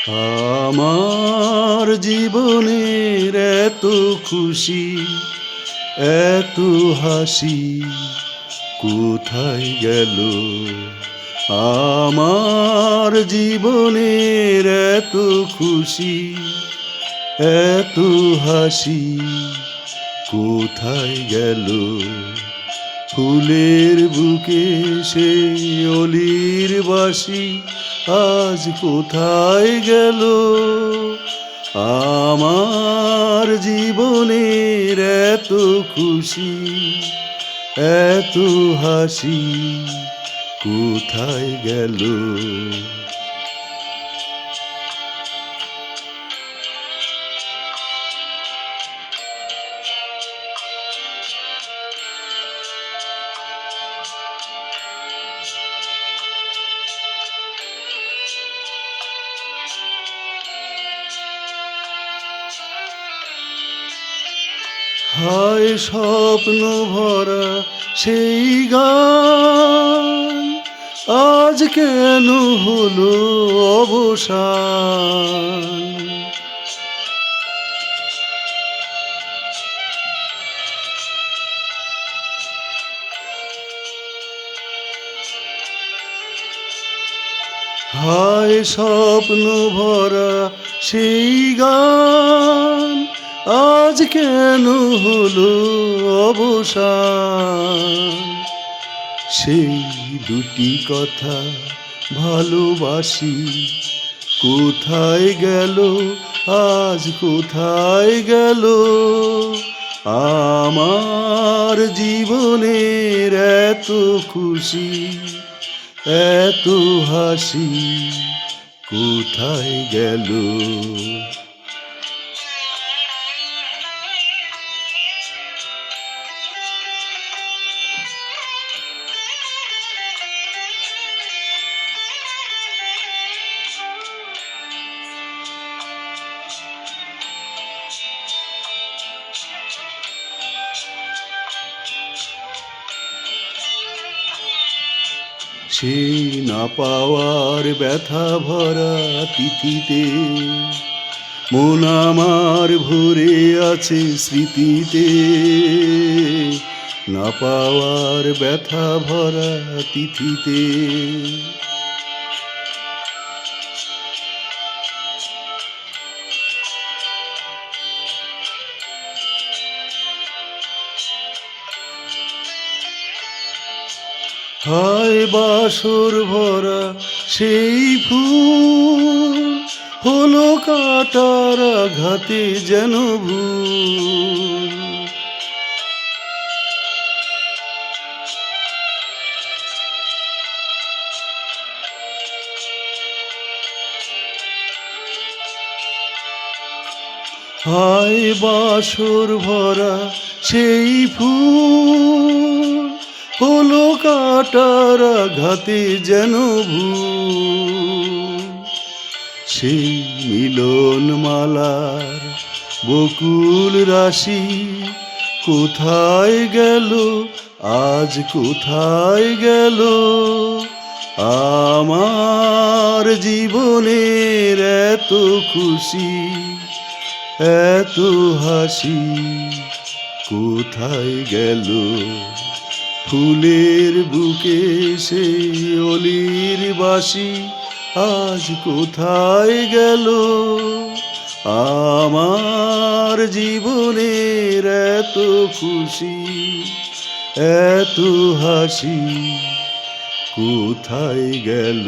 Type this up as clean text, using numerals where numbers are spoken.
আমার জীবনের এত খুশি, এত হাসি কোথায় গেল? আমার জীবনের এত খুশি, এত হাসি কোথায় গেল? ফুলের বুকে সেই অলির বাসি আজ কোথায় গেল? আমার জীবনের এত খুশি, এত হাসি কোথায় গেল? হায় স্বপ্ন ভরা সেই গান আজ কেন হলো অবসান? হায় স্বপ্ন ভরা সেই গান আজ কেন হলো অবসান? সেই দুটি কথা ভালোবাসি কোথায় গেল? আজ কোথায় গেল? আমার জীবনের এত খুশি, এত হাসি কোথায় গেল? সেই না পাওয়ার ব্যথা ভরা তিথিতে মন আমার ভরে আছে স্মৃতিতে। না পাওয়ার ব্যথা ভরা তিথিতে হায় বাসর ভরা সেই ফুল হলো কাটার আঘাতে যেন ভুল। হায় বাসর ভরা সেই ফুল হলো কাটার আঘাতে যেন ভুল। সেই মিলন মালার বকুল রাশি কোথায় গেল? আজ কোথায় গেল? আমার জীবনের এত খুশি, এত হাসি কোথায় গেল? ফুলের বুকে সেই অলির বাসি আজ কোথায় গেল? আমার জীবনের এত খুশি, এত হাসি কোথায় গেল?